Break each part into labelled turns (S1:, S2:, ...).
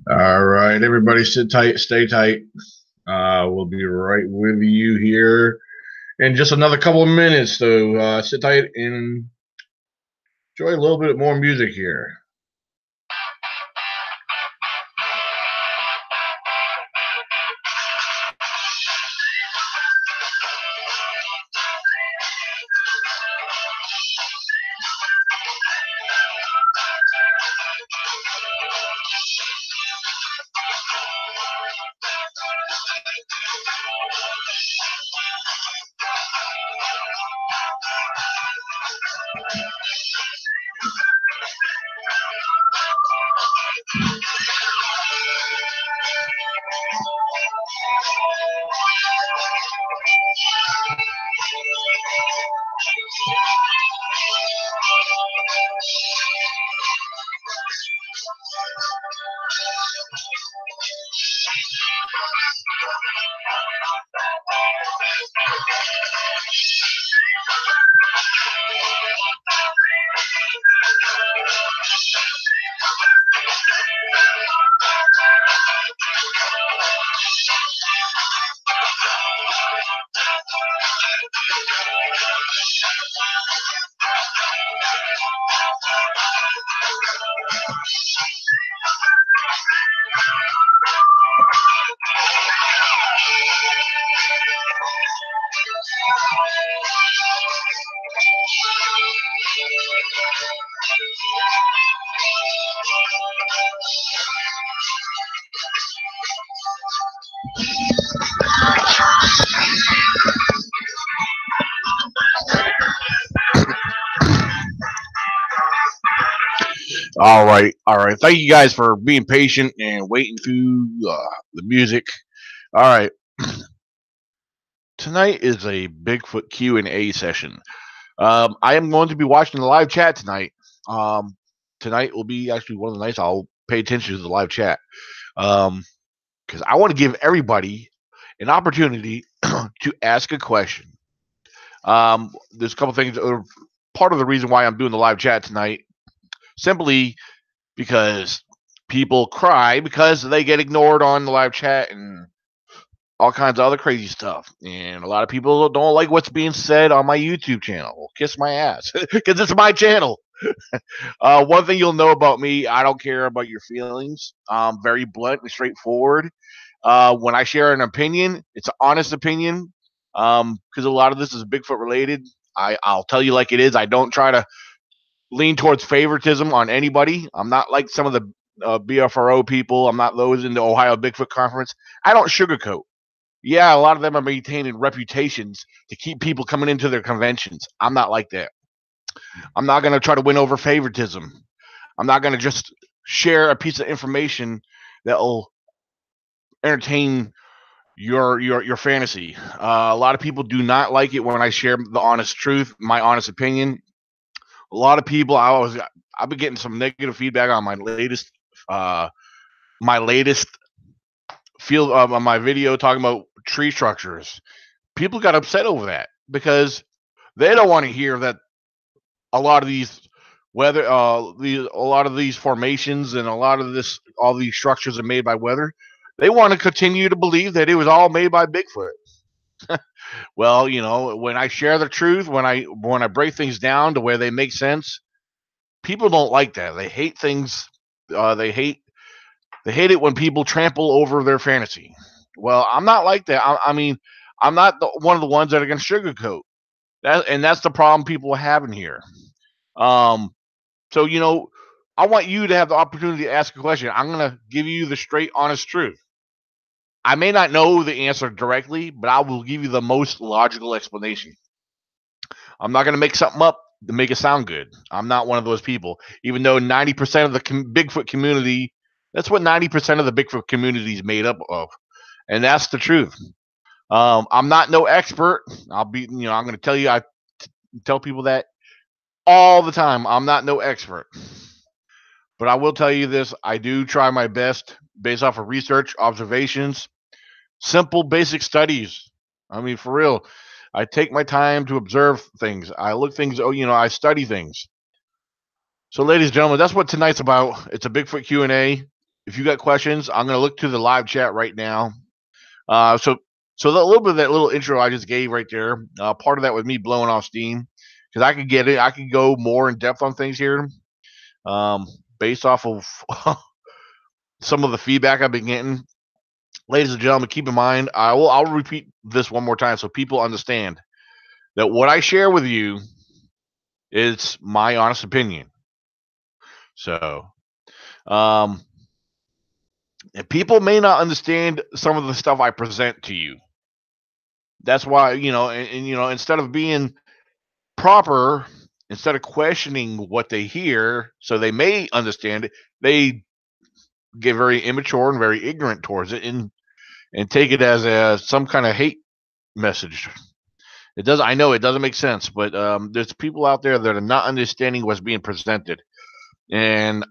S1: All right, everybody sit tight, stay tight. We'll be right with you here in just another couple of minutes. So sit tight and enjoy a little bit more music here. All right. Thank you guys for being patient and waiting through the music. All right. Tonight is a Bigfoot Q&A session. I am going to be watching the live chat tonight. Tonight will be actually one of the nights I'll pay attention to the live chat because I want to give everybody an opportunity to ask a question. There's a couple things. Part of the reason why I'm doing the live chat tonight, simply because people cry because they get ignored on the live chat and all kinds of other crazy stuff. And a lot of people don't like what's being said on my YouTube channel. Well, kiss my ass because it's my channel. One thing you'll know about me, I don't care about your feelings. I'm very blunt and straightforward. When I share an opinion, it's an honest opinion because a lot of this is Bigfoot related. I'll tell you like it is. I don't try to lean towards favoritism on anybody. I'm not like some of the BFRO people. I'm not those in the Ohio Bigfoot Conference. I don't sugarcoat. Yeah, a lot of them are maintaining reputations to keep people coming into their conventions. I'm not like that. I'm not going to try to win over favoritism. I'm not going to just share a piece of information that will entertain your fantasy. A lot of people do not like it when I share the honest truth, my honest opinion. A lot of people, I've been getting some negative feedback on uh, my latest field on my video talking about tree structures. People got upset over that because they don't want to hear that a lot of these a lot of these formations and a lot of this all these structures are made by weather. They want to continue to believe that it was all made by Bigfoot. Well, when I share the truth, when I break things down to where they make sense, people don't like that. They hate things. They hate it when people trample over their fantasy. Well, I'm not like that. I mean, I'm not one of the ones that are going to sugarcoat that, and that's the problem people are having here. Um, so I want you to have the opportunity to ask a question. I'm going to give you the straight, honest truth. I may not know the answer directly, but I will give you the most logical explanation. I'm not going to make something up to make it sound good. I'm not one of those people. Even though 90% of the Bigfoot community, that's what 90% of the Bigfoot community is made up of, and that's the truth. I'm not no expert. I'm going to tell you. I tell people that all the time. I'm not no expert, but I will tell you this: I do try my best based off of research, observations, simple, basic studies. I mean, for real. I take my time to observe things. I look things. I study things. So, ladies and gentlemen, that's what tonight's about. It's a Bigfoot Q&A. If you got questions, I'm going to look to the live chat right now. So the little bit of that little intro I just gave right there, part of that was me blowing off steam because I could get it. I could go more in depth on things here, based off of some of the feedback I've been getting. Ladies and gentlemen, keep in mind, I'll repeat this one more time so people understand that what I share with you is my honest opinion. So, and people may not understand some of the stuff I present to you. That's why, instead of being proper, instead of questioning what they hear so they may understand it, they get very immature and very ignorant towards it and take it as some kind of hate message. I know it doesn't make sense, but there's people out there that are not understanding what's being presented. And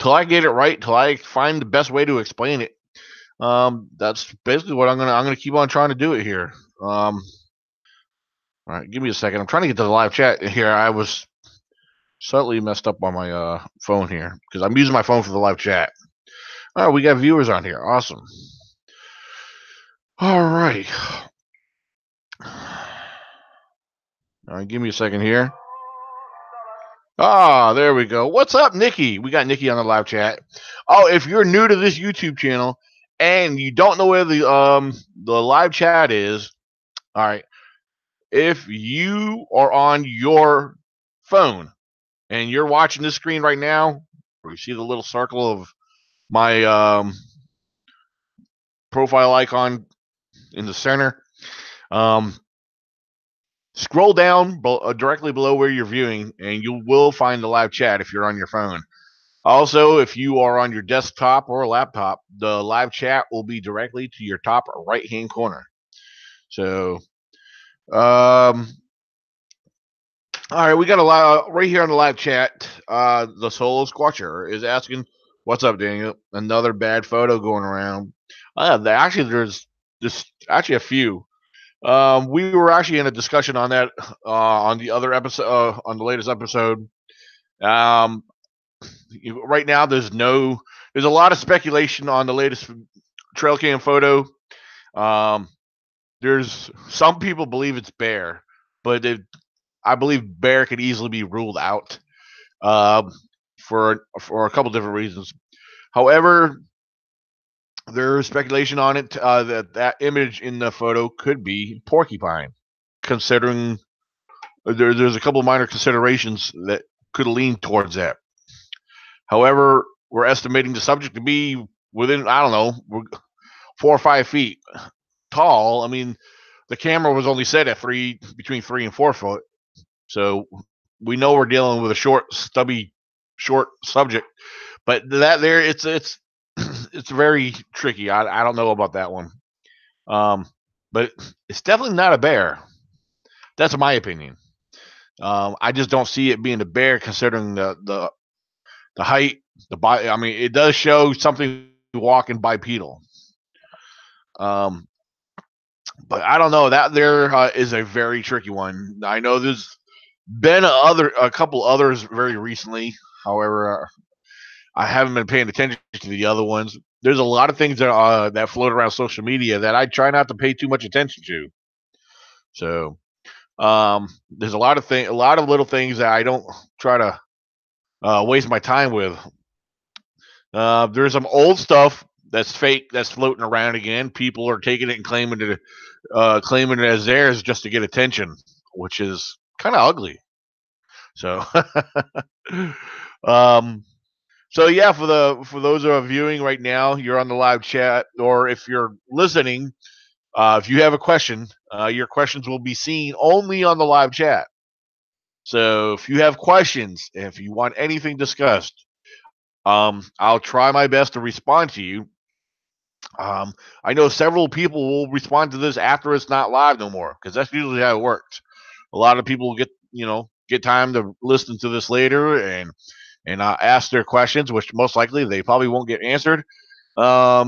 S1: till I get it right, till I find the best way to explain it, that's basically what I'm gonna keep on trying to do it here. All right, give me a second. I'm trying to get to the live chat here. I was slightly messed up on my phone here because I'm using my phone for the live chat. All right, we got viewers on here. Awesome. All right. All right, give me a second here. Ah, there we go. What's up, Nikki? We got Nikki on the live chat. Oh, if you're new to this YouTube channel and you don't know where the live chat is, all right. If you are on your phone and you're watching this screen right now, where you see the little circle of my profile icon in the center, scroll down directly below where you're viewing, and you will find the live chat if you're on your phone. Also, if you are on your desktop or laptop, the live chat will be directly to your top right-hand corner. So, all right, we got a lot right here on the live chat. The Solo Squatcher is asking, "What's up, Daniel? Another bad photo going around." There's actually a few. We were actually in a discussion on that on the other episode, on the latest episode. Right now, there's a lot of speculation on the latest trail cam photo. There's some people believe it's bear, but I believe bear could easily be ruled out for a couple different reasons. However, there's speculation on it that image in the photo could be porcupine, considering there's a couple of minor considerations that could lean towards that. However, we're estimating the subject to be within, I don't know, 4 or 5 feet tall. I mean, the camera was only set at between 3 and 4 foot. So we know we're dealing with a short, stubby, short subject. But that there, it's it's very tricky. I don't know about that one. But it's definitely not a bear. That's my opinion. I just don't see it being a bear considering the height, the body. I mean, it does show something walking bipedal. But I don't know. That there is a very tricky one. I know there's been a couple others very recently. However, I haven't been paying attention to the other ones. There's a lot of things that float around social media that I try not to pay too much attention to. So there's a lot of little things that I don't try to waste my time with. There's some old stuff that's fake that's floating around again. People are taking it and claiming it as theirs just to get attention, which is kind of ugly. So, um, so yeah, for those who are viewing right now, you're on the live chat, or if you're listening, if you have a question, your questions will be seen only on the live chat. So if you have questions, if you want anything discussed, I'll try my best to respond to you. I know several people will respond to this after it's not live no more, because that's usually how it works. A lot of people get time to listen to this later and ask their questions, which most likely they probably won't get answered. I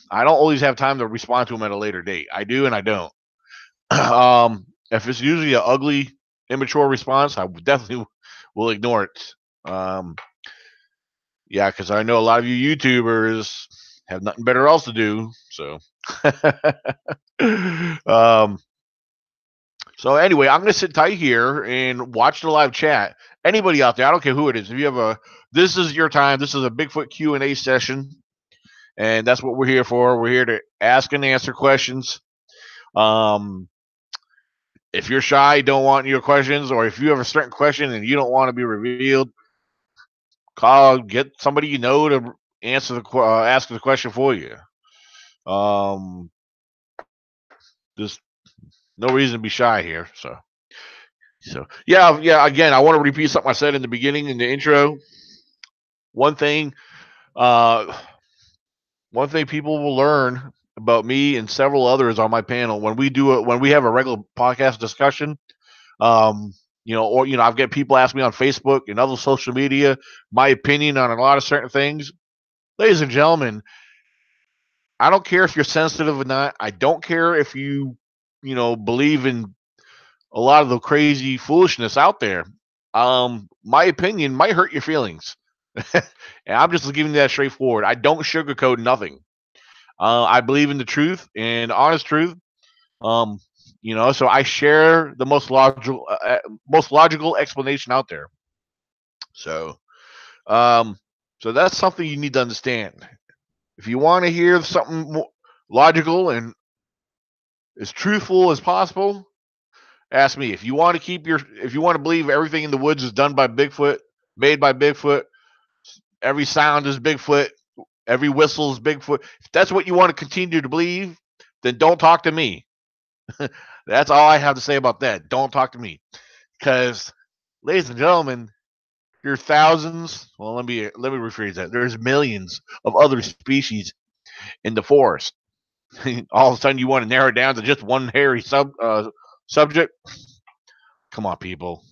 S1: don't always have time to respond to them at a later date. I do and I don't. If it's usually an ugly, immature response, I definitely will ignore it. Yeah, because I know a lot of you YouTubers have nothing better else to do. So, um, so anyway, I'm gonna sit tight here and watch the live chat. Anybody out there, I don't care who it is. If you have this is your time. This is a Bigfoot Q&A session, and that's what we're here for. We're here to ask and answer questions. If you're shy, don't want your questions, or if you have a certain question and you don't want to be revealed, get somebody you know to ask the question for you. There's no reason to be shy here. So yeah. Again, I want to repeat something I said in the beginning in the intro. One thing, uh, one thing people will learn about me and several others on my panel when we have a regular podcast discussion. I've got people ask me on Facebook and other social media my opinion on a lot of certain things. Ladies and gentlemen, I don't care if you're sensitive or not. I don't care if believe in a lot of the crazy foolishness out there. My opinion might hurt your feelings. And I'm just giving that straightforward. I don't sugarcoat nothing. I believe in the truth and honest truth. So I share the most logical explanation out there. So, so that's something you need to understand. If you want to hear something more logical and as truthful as possible, ask me. If you want to believe everything in the woods is done by Bigfoot, made by Bigfoot, every sound is Bigfoot, every whistle is Bigfoot. If that's what you want to continue to believe, then don't talk to me. That's all I have to say about that. Don't talk to me. Because, ladies and gentlemen, there are thousands. Well, let me rephrase that. There's millions of other species in the forest. All of a sudden, you want to narrow it down to just one hairy subject? Come on, people.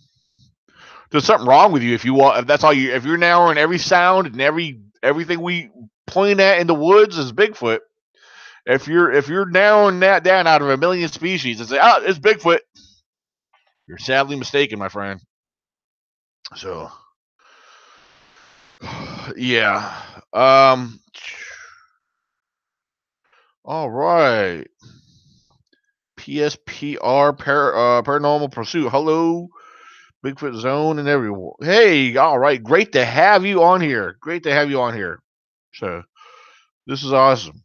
S1: There's something wrong with you if you want. If that's all you. If you're narrowing every sound and everything we point at in the woods is Bigfoot. If you're narrowing that down out of a million species and say, "Oh, it's Bigfoot," you're sadly mistaken, my friend. So, yeah. All right. PSPR Paranormal Pursuit. Hello, Bigfoot Zone and everyone. Hey, all right. Great to have you on here. Great to have you on here. So, this is awesome.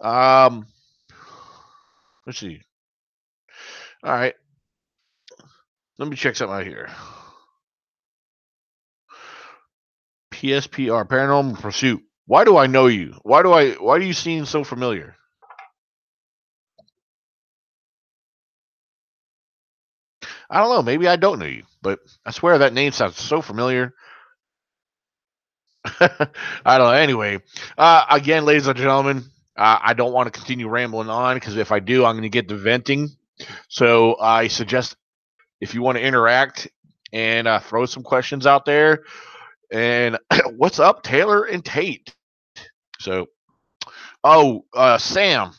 S1: Let's see. All right. Let me check something out here. PSPR Paranormal Pursuit. Why do I know you? Why do you seem so familiar? I don't know. Maybe I don't know you, but I swear that name sounds so familiar. I don't know. Anyway, again, ladies and gentlemen, I don't want to continue rambling on because if I do, I'm going to get to venting. So I suggest if you want to interact and throw some questions out there. And what's up, Taylor and Tate? So, Sam.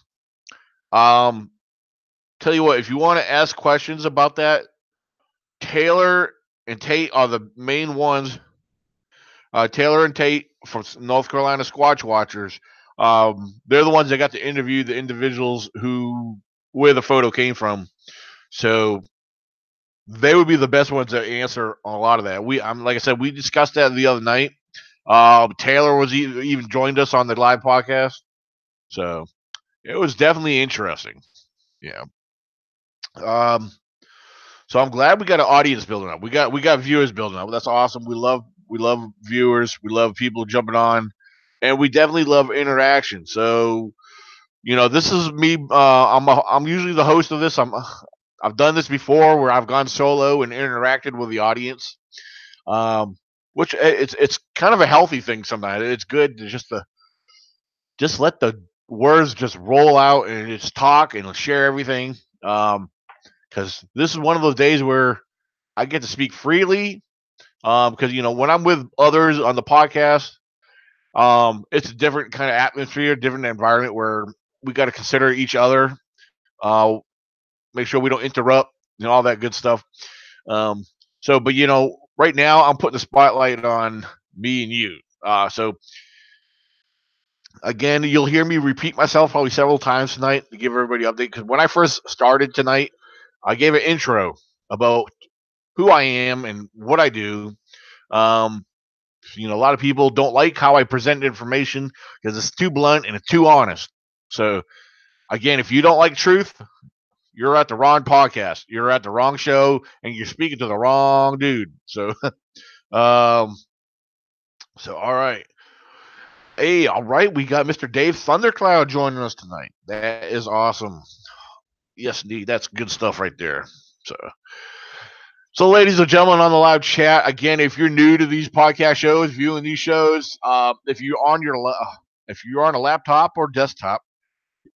S1: Um, tell you what, if you want to ask questions about that, Taylor and Tate are the main ones. Taylor and Tate from North Carolina Squatch Watchers. They're the ones that got to interview the individuals where the photo came from. So they would be the best ones to answer a lot of that. Like I said, we discussed that the other night. Taylor was even joined us on the live podcast, so it was definitely interesting. Yeah. So I'm glad we got an audience building up. We got viewers building up. That's awesome. We love viewers. We love people jumping on, and we definitely love interaction. So this is me. I'm usually the host of this. I've done this before where I've gone solo and interacted with the audience, which it's kind of a healthy thing sometimes. It's good to just let the words just roll out and just talk and share everything. Because this is one of those days where I get to speak freely. Because when I'm with others on the podcast, it's a different kind of atmosphere, different environment where we got to consider each other, make sure we don't interrupt, all that good stuff. But right now I'm putting the spotlight on me and you. So again, you'll hear me repeat myself probably several times tonight to give everybody an update. Because when I first started tonight, I gave an intro about who I am and what I do. A lot of people don't like how I present information because it's too blunt and it's too honest. So, again, if you don't like truth, you're at the wrong podcast. You're at the wrong show, and you're speaking to the wrong dude. So, all right. Hey, all right. We got Mr. Dave Thundercloud joining us tonight. That is awesome. Yes, indeed. That's good stuff right there. So, ladies and gentlemen, on the live chat, again, if you're new to these podcast shows, viewing these shows, if you're on a laptop or desktop,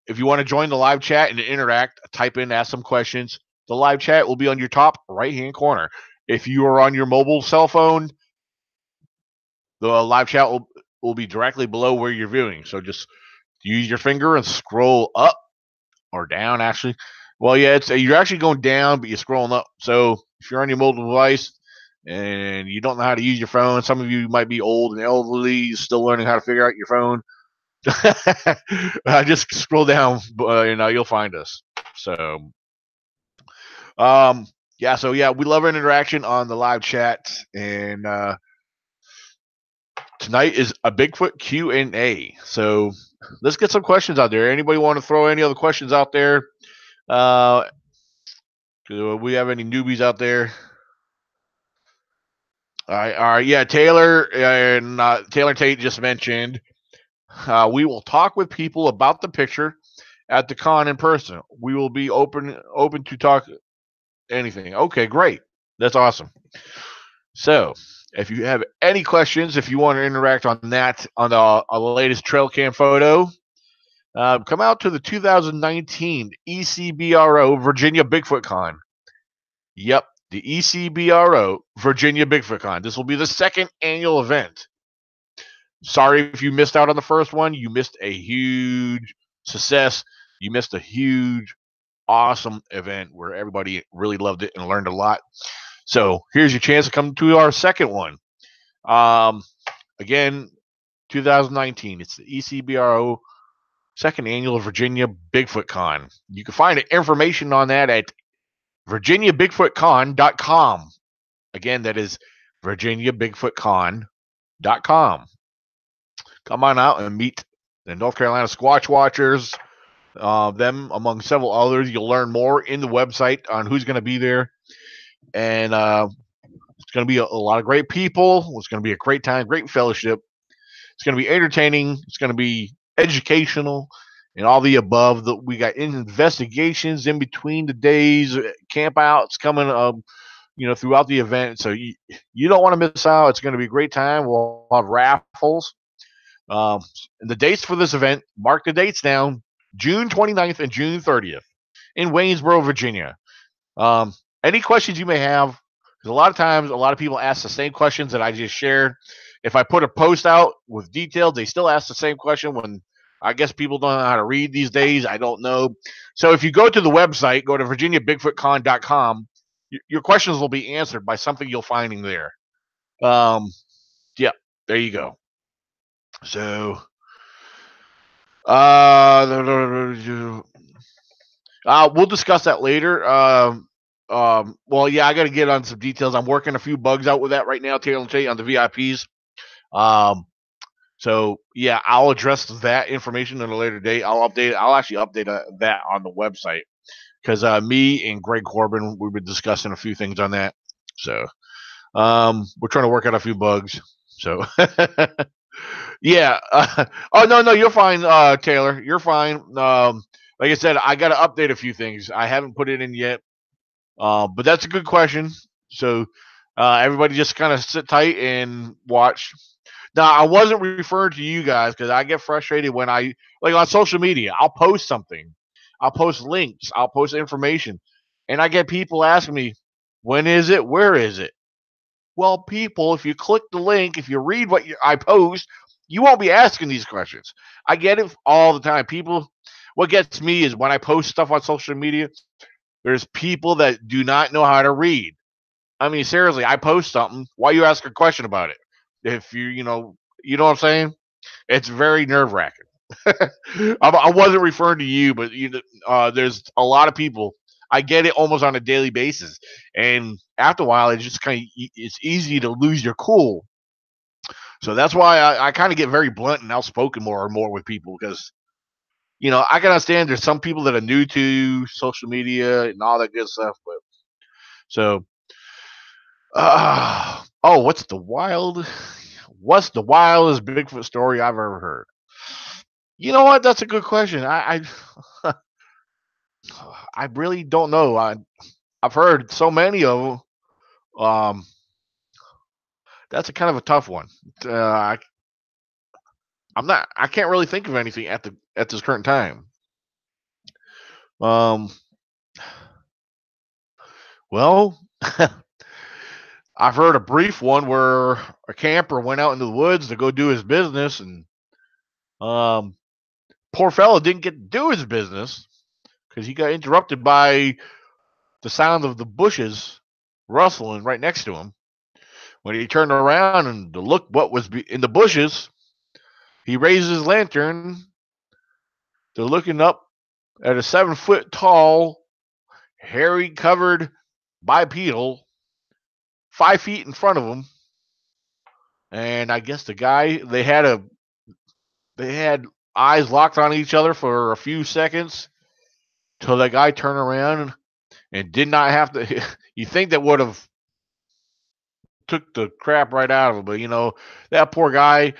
S1: if you want to join the live chat and interact, type in, ask some questions. The live chat will be on your top right-hand corner. If you are on your mobile cell phone, the live chat will be directly below where you're viewing. So just use your finger and scroll up or down, actually. Well, yeah, you're actually going down, but you're scrolling up. So if you're on your mobile device and you don't know how to use your phone, some of you might be old and elderly, still learning how to figure out your phone. Just scroll down, you'll find us. So, we love our interaction on the live chat, and tonight is a Bigfoot Q&A. So let's get some questions out there. Anybody want to throw any other questions out there? Do we have any newbies out there? All right. Yeah, Taylor and Taylor Tate just mentioned we will talk with people about the picture at the con in person. We will be open to talk anything. Okay, great. That's awesome. So, if you have any questions, if you want to interact on that on the latest trail cam photo, come out to the 2019 ECBRO Virginia Bigfoot Con. Yep, the ECBRO Virginia Bigfoot Con. This will be the second annual event. Sorry if you missed out on the first one. You missed a huge success. You missed a huge, awesome event where everybody really loved it and learned a lot. So here's your chance to come to our second one. Again, 2019. It's the ECBRO second annual Virginia Bigfoot Con. You can find information on that at virginiabigfootcon.com. Again, that is virginiabigfootcon.com. Come on out and meet the North Carolina Squatch Watchers. Them among several others. You'll learn more in the website on who's going to be there. And it's going to be a lot of great people. It's going to be a great time, great fellowship. It's going to be entertaining. It's going to be educational and all the above. We got investigations in between the days, campouts coming up. throughout the event. So you don't want to miss out. It's going to be a great time. We'll have raffles. And the dates for this event, mark the dates down, June 29th and June 30th in Waynesboro, Virginia. Um, any questions you may have, because a lot of times, a lot of people ask the same questions that I just shared. If I put a post out with details, they still ask the same question when I guess people don't know how to read these days. I don't know. So if you go to the website, go to virginiabigfootcon.com, your questions will be answered by something you'll finding there. Yeah, there you go. So, we'll discuss that later. Well, yeah, I got to get on some details. I'm working a few bugs out with that right now, Taylor and Tate, on the VIPs. So yeah, I'll address that information in a later date. I'll update it. I'll actually update that on the website because me and Greg Corbin, we've been discussing a few things on that. So we're trying to work out a few bugs. So yeah. Oh no, you're fine, Taylor. You're fine. Like I said, I got to update a few things. I haven't put it in yet. But that's a good question. So everybody just kind of sit tight and watch. Now, I wasn't referring to you guys because I get frustrated when like on social media, I'll post something, I'll post links, I'll post information, and I get people asking me, when is it? Where is it? Well, people, if you click the link, if you read what I post, you won't be asking these questions. I get it all the time. People, what gets me is when I post stuff on social media, there's people that do not know how to read. I mean, seriously, I post something. Why you ask a question about it? If you know what I'm saying? It's very nerve wracking. I wasn't referring to you, but there's a lot of people. I get it almost on a daily basis, and after a while, it's just it's easy to lose your cool. So that's why I kind of get very blunt and outspoken more and more with people because I can understand there's some people that are new to social media and all that good stuff, but so what's the wildest Bigfoot story I've ever heard? You know what? That's a good question. I really don't know. I've heard so many of them. That's a kind of a tough one. I can't really think of anything at this current time. Um, well, I've heard a brief one where a camper went out into the woods to go do his business, and poor fellow didn't get to do his business because he got interrupted by the sound of the bushes rustling right next to him. When he turned around and to look what was in the bushes, he raised his lantern. They're looking up at a 7-foot tall, hairy covered bipedal 5 feet in front of him. And I guess the guy they had eyes locked on each other for a few seconds till the guy turned around and did not have to. You think that would have took the crap right out of him, but that poor guy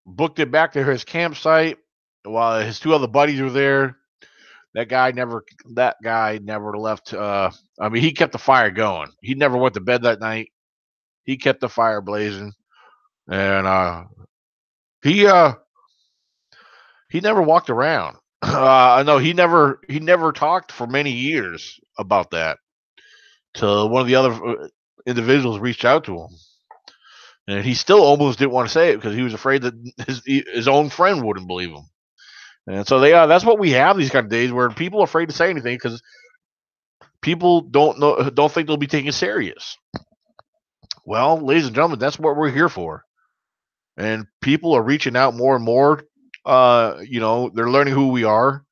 S1: booked it back to his campsite while his two other buddies were there. That guy never left. I mean, he kept the fire going. He never went to bed that night. He kept the fire blazing, and he never walked around. No, he never talked for many years about that till one of the other individuals reached out to him, and he still almost didn't want to say it because he was afraid that his own friend wouldn't believe him. And so that's what we have these kind of days where people are afraid to say anything because people don't think they'll be taken serious. Well, ladies and gentlemen, that's what we're here for. And people are reaching out more and more. They're learning who we are.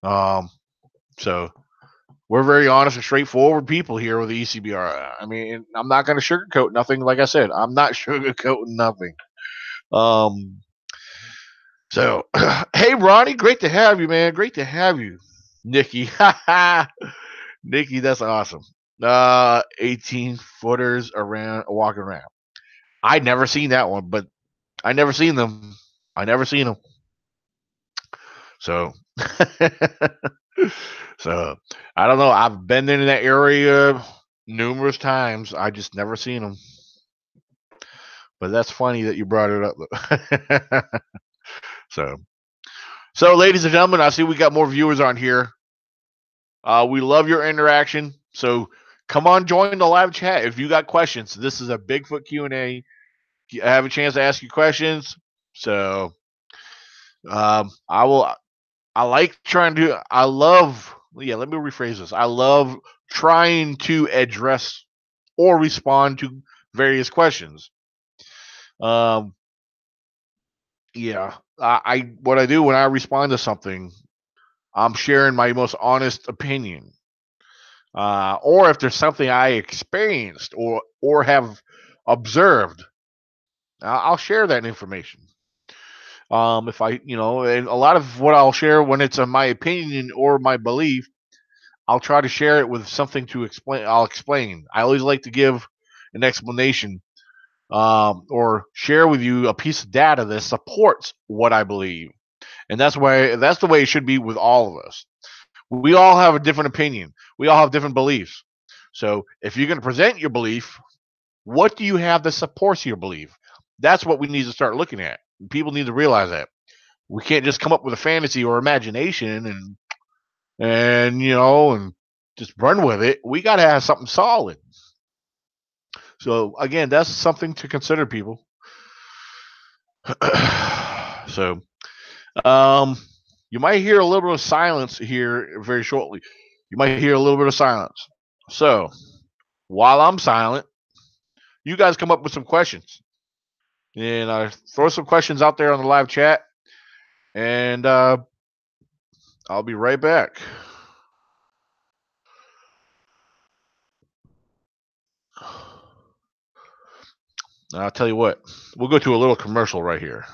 S1: So we're very honest and straightforward people here with the ECBRO. I mean, I'm not going to sugarcoat nothing. Like I said, I'm not sugarcoating nothing. So, hey, Ronnie, great to have you, man. Great to have you. Nikki, Nikki, that's awesome. 18 footers around walking around. I'd never seen that one, but I never seen them. I never seen them. So, so I don't know. I've been in that area numerous times. I just never seen them. But that's funny that you brought it up. So, ladies and gentlemen, I see we got more viewers on here. We love your interaction. So come on, join the live chat if you got questions. This is a Bigfoot Q&A. I have a chance to ask you questions. So I will. I like trying to. I love. Yeah, let me rephrase this. I love trying to address or respond to various questions. Yeah, I what I do when I respond to something, I'm sharing my most honest opinion. Or if there's something I experienced or have observed, I'll share that information. If I, and a lot of what I'll share when it's my opinion or my belief, I'll try to share it with something to explain. I'll explain. I always like to give an explanation, or share with you a piece of data that supports what I believe, and that's the way it should be with all of us. We all have a different opinion. We all have different beliefs. So if you're going to present your belief, what do you have that supports your belief? That's what we need to start looking at. People need to realize that we can't just come up with a fantasy or imagination and just run with it. We got to have something solid. So again, that's something to consider, people. So you might hear a little bit of silence here very shortly. You might hear a little bit of silence. So while I'm silent, you guys come up with some questions. And throw some questions out there on the live chat. And I'll be right back. I'll tell you what, we'll go to a little commercial right here.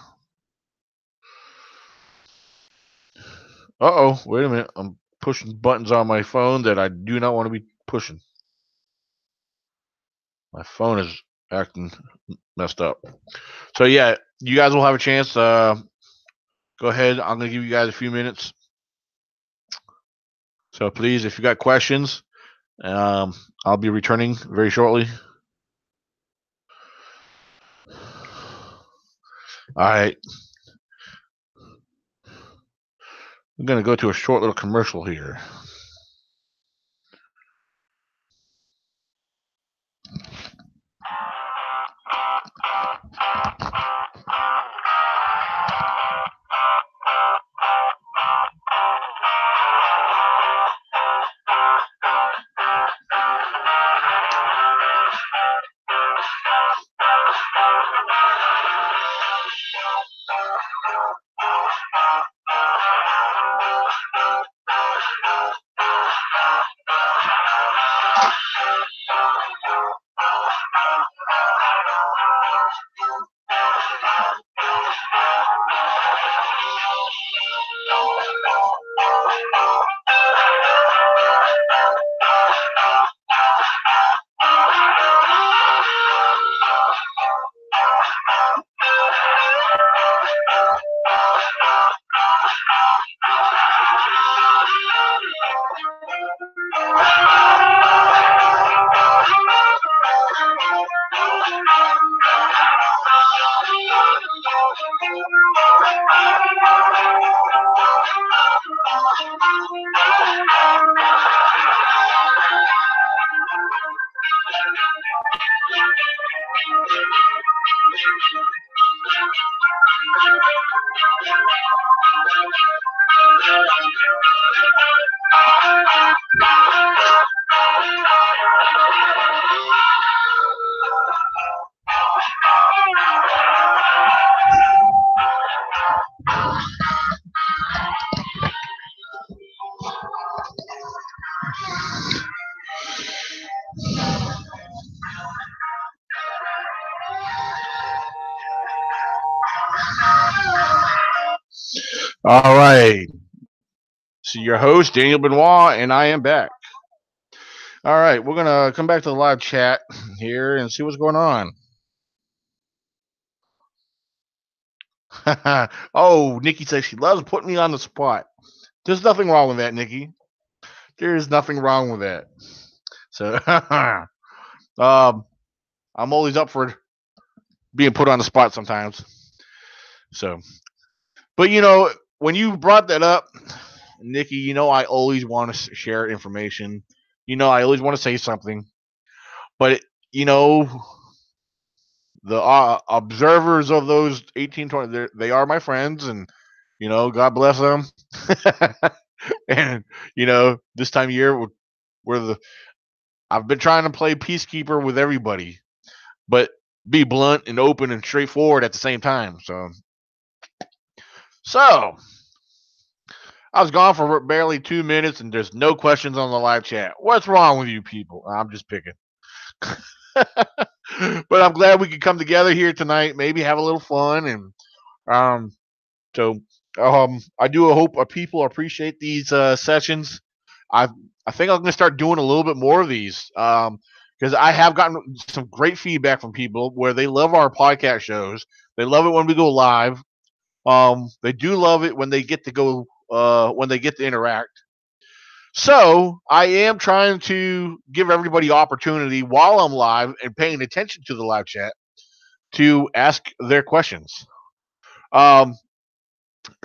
S1: Uh-oh, wait a minute. I'm pushing buttons on my phone that I do not want to be pushing. My phone is acting messed up. So yeah, you guys will have a chance. Go ahead. I'm going to give you guys a few minutes. So please, if you got questions, I'll be returning very shortly. All right. I'm going to go to a short little commercial here. All right. So your host, Daniel Benoit, and I am back. All right, we're going to come back to the live chat here and see what's going on. Oh, Nikki says she loves putting me on the spot. There's nothing wrong with that, Nikki. There is nothing wrong with that. So I'm always up for being put on the spot sometimes. So, but when you brought that up, Nikki, I always want to share information. I always want to say something, but the observers of those 1820, they are my friends, and God bless them. And this time of year, I've been trying to play peacekeeper with everybody, but be blunt and open and straightforward at the same time. So I was gone for barely 2 minutes, and there's no questions on the live chat. What's wrong with you people? I'm just picking. But I'm glad we could come together here tonight, maybe have a little fun, and um, so I do hope people appreciate these sessions. I I think I'm gonna start doing a little bit more of these because I have gotten some great feedback from people where they love our podcast shows. They love it when we go live. They do love it when they get to go when they get to interact. So I am trying to give everybody opportunity while I'm live and paying attention to the live chat to ask their questions. Um,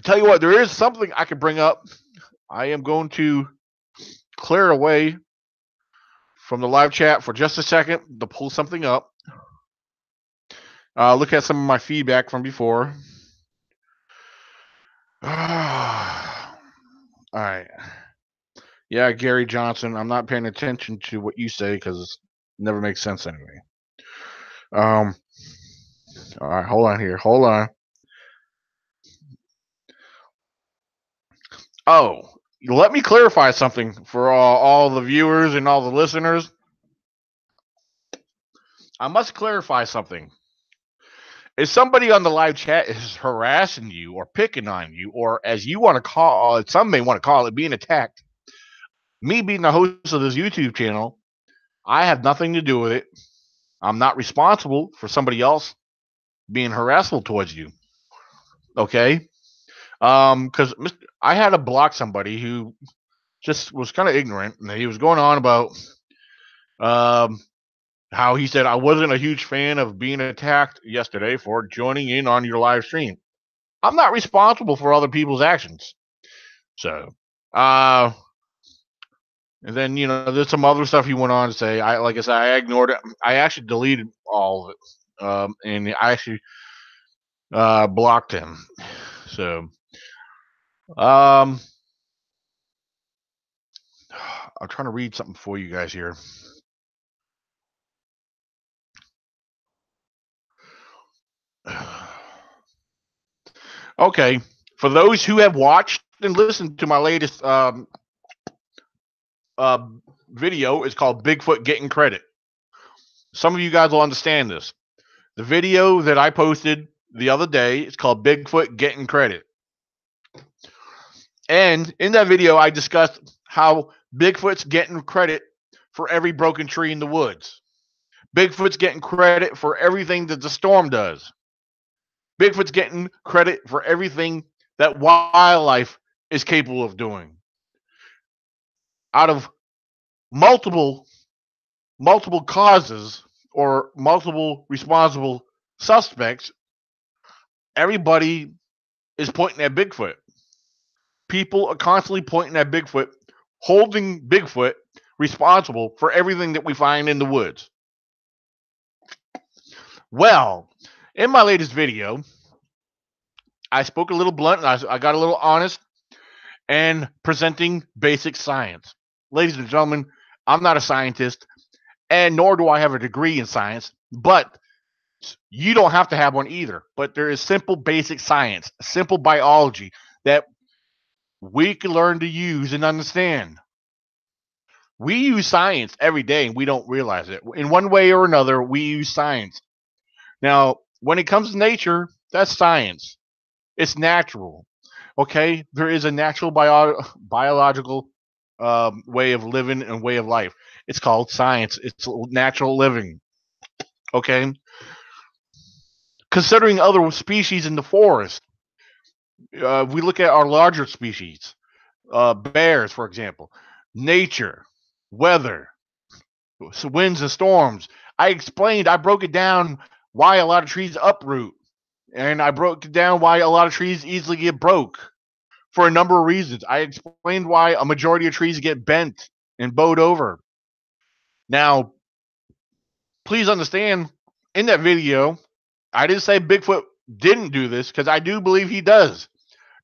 S1: tell you what, there is something I could bring up. I am going to clear away from the live chat for just a second to pull something up. Look at some of my feedback from before. All right. Yeah, Gary Johnson. I'm not paying attention to what you say because it never makes sense anyway. All right, hold on here. Hold on. Oh, let me clarify something for all the viewers and all the listeners. I must clarify something. If somebody on the live chat is harassing you or picking on you, or as you want to call, some may want to call it being attacked, me being the host of this YouTube channel, I have nothing to do with it. I'm not responsible for somebody else being harassful towards you. Okay? Because I had to block somebody who just was kind of ignorant, and he was going on about how he said I wasn't a huge fan of being attacked yesterday for joining in on your live stream. I'm not responsible for other people's actions. So, and then there's some other stuff he went on to say. Like I said, I ignored it. I actually deleted all of it, and I actually blocked him. So, I'm trying to read something for you guys here. Okay, for those who have watched and listened to my latest video, it's called Bigfoot Getting Credit. Some of you guys will understand this. The video that I posted the other day is called Bigfoot Getting Credit. And in that video, I discussed how Bigfoot's getting credit for every broken tree in the woods. Bigfoot's getting credit for everything that the storm does. Bigfoot's getting credit for everything that wildlife is capable of doing. Out of multiple causes or multiple responsible suspects, everybody is pointing at Bigfoot. People are constantly pointing at Bigfoot, holding Bigfoot responsible for everything that we find in the woods. Well, in my latest video, I spoke a little blunt, and I got a little honest and presenting basic science. Ladies and gentlemen, I'm not a scientist, and nor do I have a degree in science, but you don't have to have one either. But there is simple basic science, simple biology that we can learn to use and understand. We use science every day and we don't realize it. In one way or another, we use science. Now, when it comes to nature, that's science. It's natural. Okay? There is a natural biological way of living and way of life. It's called science. It's natural living. Okay? Considering other species in the forest, we look at our larger species, bears, for example, nature, weather. winds and storms. I broke it down why a lot of trees uproot, and I broke it down why a lot of trees easily get broke for a number of reasons. I explained why a majority of trees get bent and bowed over. Now, please understand, in that video, I didn't say Bigfoot didn't do this, because I do believe he does.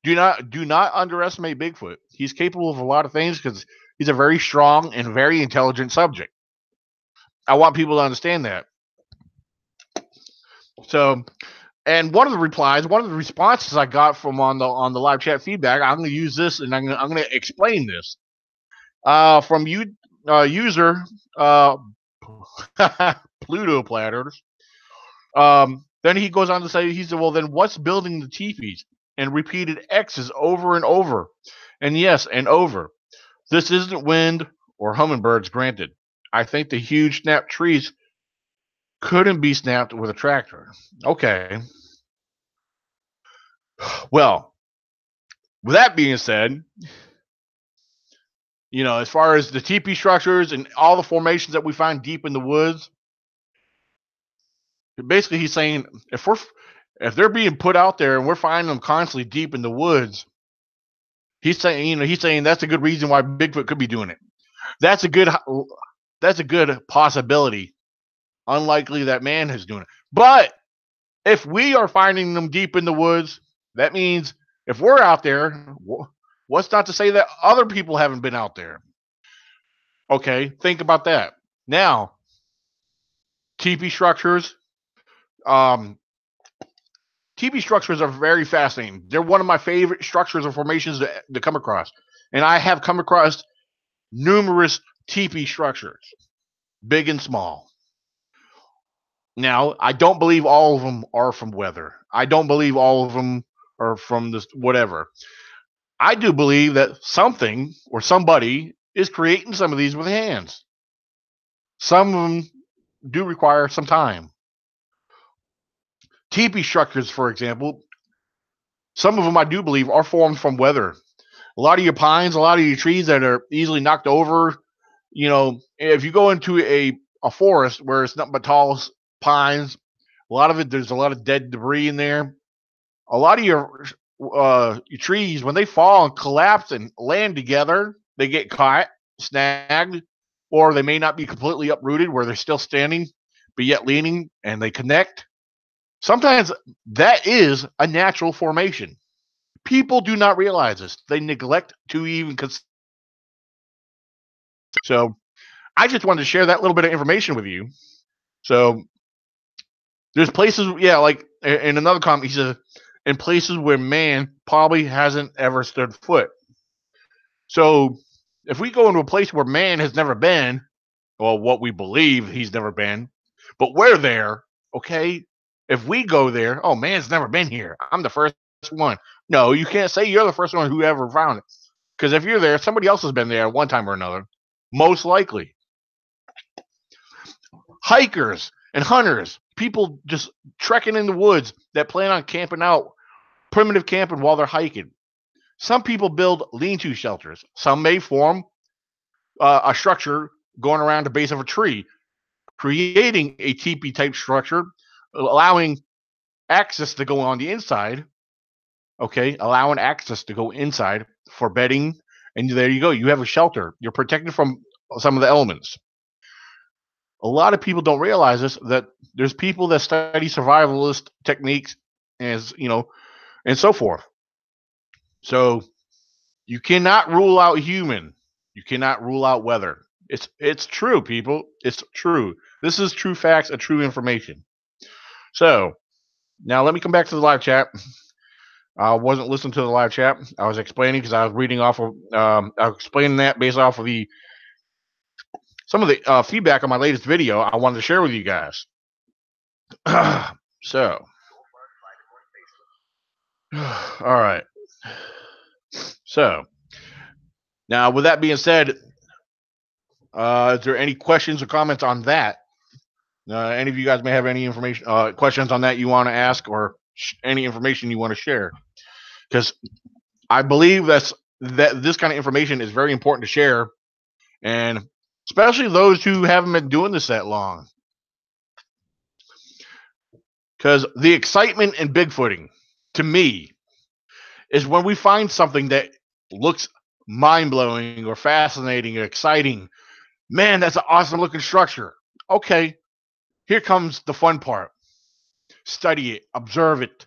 S1: Do not underestimate Bigfoot. He's capable of a lot of things because he's a very strong and very intelligent subject. I want people to understand that. So, and one of the responses I got from on the live chat feedback, I'm going to use this, and I'm going to explain this from user Pluto Platters. Then he goes on to say, he said, well, then what's building the teepees? And repeated X's over and over. And yes, and over. This isn't wind or hummingbirds, granted. I think the huge snapped trees couldn't be snapped with a tractor. Okay. Well, with that being said, as far as the teepee structures and all the formations that we find deep in the woods, basically he's saying if they're being put out there and we're finding them constantly deep in the woods, he's saying that's a good reason why Bigfoot could be doing it. That's a good possibility. Unlikely that man is doing it. But if we are finding them deep in the woods, that means if we're out there, what's not to say that other people haven't been out there? Okay, think about that. Now, teepee structures. Teepee structures are very fascinating. They're one of my favorite structures or formations to come across. And I have come across numerous teepee structures, big and small. Now, I don't believe all of them are from weather. I don't believe all of them are from this whatever. I do believe that something or somebody is creating some of these with hands. Some of them do require some time. Teepee structures, for example, some of them I do believe are formed from weather. A lot of your pines, a lot of your trees that are easily knocked over, if you go into a forest where it's nothing but tall pines, a lot of it, there's a lot of dead debris in there. A lot of your trees, when they fall and collapse and land together, they get caught, snagged, or they may not be completely uprooted where they're still standing, but yet leaning, and they connect. Sometimes that is a natural formation. People do not realize this. They neglect to even consider. So I just wanted to share that little bit of information with you. So there's places, like in another comment, he says, in places where man probably hasn't ever stood foot. So if we go into a place where man has never been, well, what we believe he's never been, but we're there, okay? If we go there, oh, man's never been here. I'm the first one. No, you can't say you're the first one who ever found it. Because if you're there, somebody else has been there at one time or another. Most likely. Hikers and hunters, people just trekking in the woods that plan on camping out, primitive camping while they're hiking. Some people build lean-to shelters. Some may form a structure going around the base of a tree, creating a teepee-type structure, allowing access to go on the inside. Okay, allowing access to go inside for bedding, and there you go. You have a shelter. You're protected from some of the elements. A lot of people don't realize this, that there's people that study survivalist techniques, and so forth. So you cannot rule out human. You cannot rule out weather. It's true, people. It's true. This is true facts and true information. So now let me come back to the live chat. I wasn't listening to the live chat. I was explaining because I was reading off of. I was explaining that based off of some of the feedback on my latest video. I wanted to share with you guys. So, all right. So now, with that being said, is there any questions or comments on that? Any of you guys may have any information, questions on that you want to ask, or any information you want to share? Because I believe that this kind of information is very important to share, and especially those who haven't been doing this that long. Because the excitement in Bigfooting, to me, is when we find something that looks mind blowing or fascinating or exciting. Man, that's an awesome looking structure. Okay, here comes the fun part. Study it, observe it.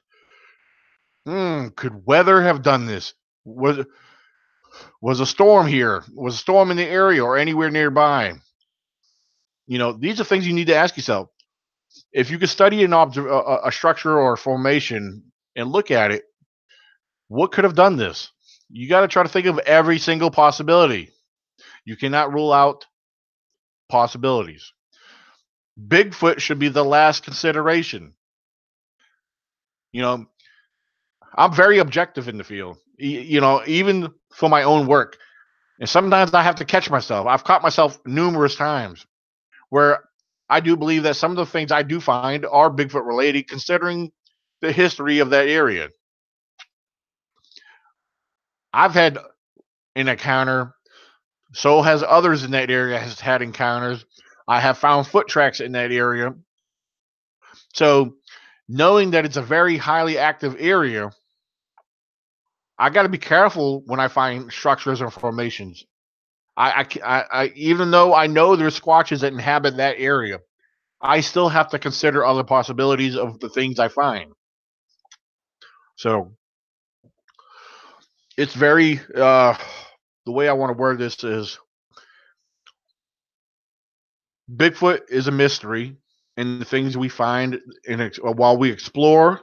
S1: Could weather have done this? Was a storm here? Was a storm in the area or anywhere nearby? These are things you need to ask yourself. If you could study a structure or a formation and look at it, what could have done this? You got to try to think of every single possibility. You cannot rule out possibilities. Bigfoot should be the last consideration. I'm very objective in the field, even for my own work. And sometimes I have to catch myself. I've caught myself numerous times where I do believe that some of the things I do find are Bigfoot related, considering the history of that area. I've had an encounter, so has others in that area has had encounters. I have found foot tracks in that area. So, knowing that it's a very highly active area, I got to be careful when I find structures or formations. Even though I know there's squatches that inhabit that area, I still have to consider other possibilities of the things I find. So it's very the way I want to word this is Bigfoot is a mystery, and the things we find while we explore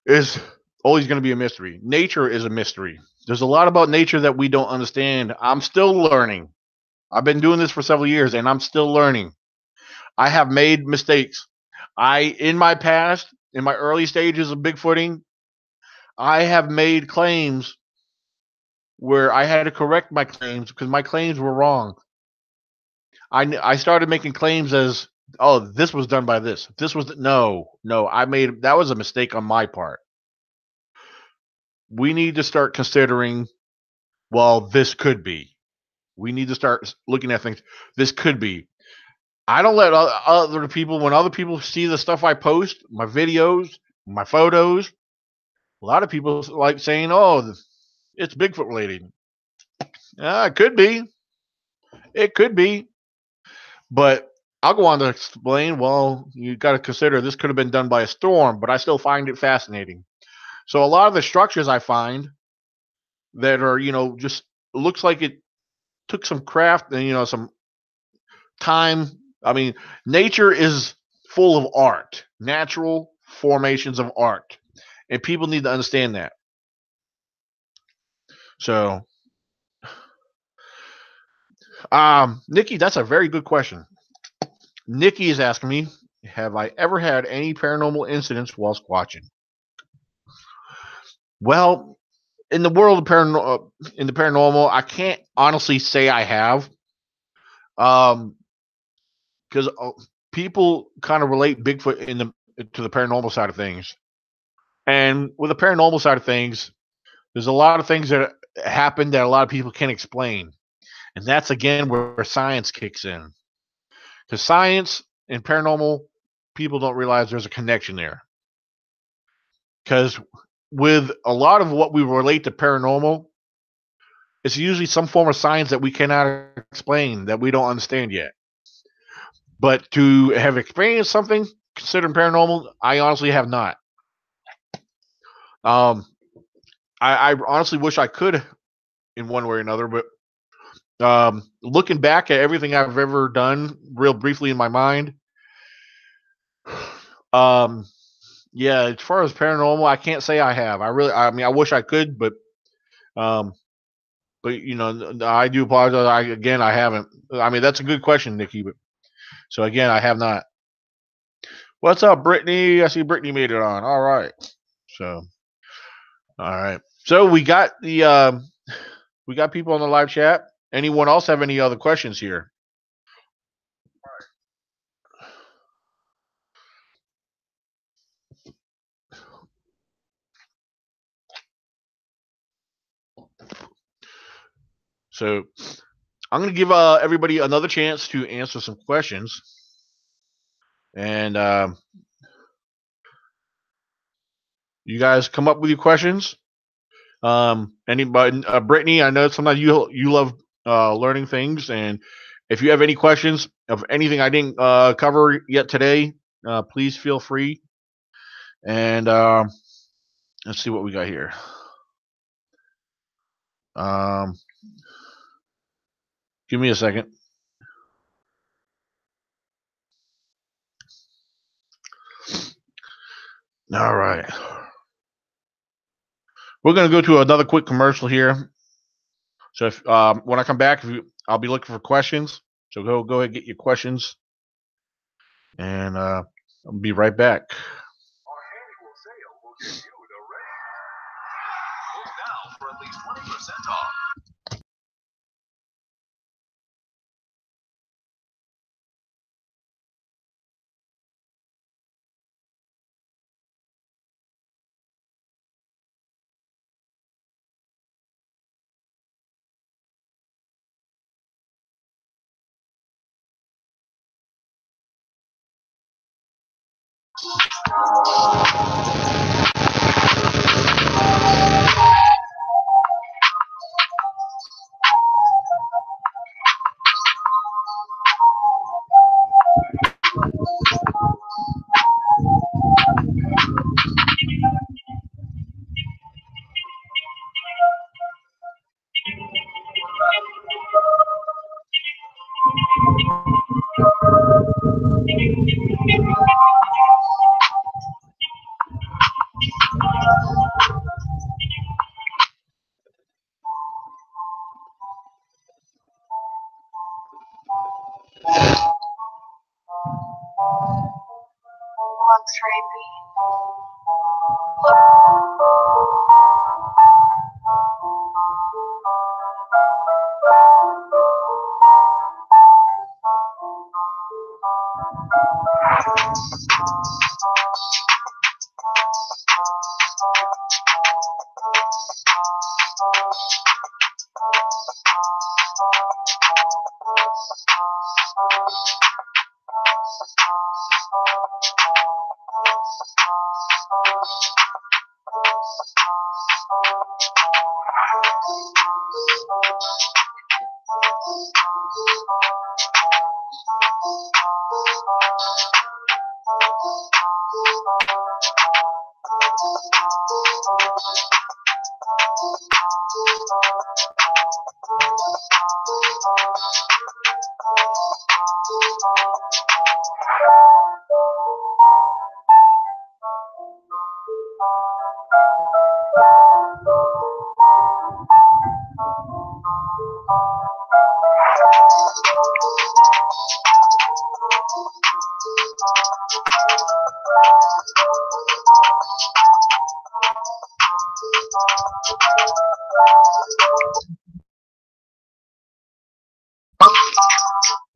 S1: is always going to be a mystery. Nature is a mystery. There's a lot about nature that we don't understand. I'm still learning. I've been doing this for several years, and I'm still learning. I have made mistakes. In my past, in my early stages of Bigfooting, I have made claims where I had to correct my claims because my claims were wrong. I started making claims as, oh, this was done by this. This was no. That was a mistake on my part. We need to start considering, well, this could be. We need to start looking at things. This could be. I don't let other people, when other people see the stuff I post, my videos, my photos, a lot of people like saying, oh, it's Bigfoot related. It could be. It could be. But I'll go on to explain, well, you got to consider this could have been done by a storm, but I still find it fascinating. So a lot of the structures I find that are, just looks like it took some craft and, some time. I mean, nature is full of art, natural formations of art, and people need to understand that. So, Nikki, that's a very good question. Nikki is asking me, have I ever had any paranormal incidents while squatching? Well, in the world of in the paranormal, I can't honestly say I have, because people kind of relate Bigfoot to the paranormal side of things, and with the paranormal side of things, there's a lot of things that happen that a lot of people can't explain, and that's again where science kicks in, because science and paranormal people don't realize there's a connection there, because with a lot of what we relate to paranormal, it's usually some form of science that we cannot explain, that we don't understand yet. But to have experienced something considered paranormal, I honestly have not. Um, I honestly wish I could in one way or another, but looking back at everything I've ever done, real briefly in my mind, um, yeah, as far as paranormal, I can't say I have. I mean, I wish I could, um, but I do apologize. I haven't. I mean, that's a good question, Nikki. But so again, I have not. What's up, Brittany? I see Brittany made it on. All right. So, all right. So we got people in the live chat. Anyone else have any other questions here? So I'm going to give everybody another chance to answer some questions. And you guys come up with your questions. Anybody, Brittany, I know sometimes you love learning things, and if you have any questions of anything I didn't cover yet today, please feel free. And let's see what we got here. Give me a second. All right. We're going to go to another quick commercial here. So if when I come back, I'll be looking for questions. So go ahead and get your questions, and I'll be right back. Our annual sale will give you the rate. Book now for at least 20% off.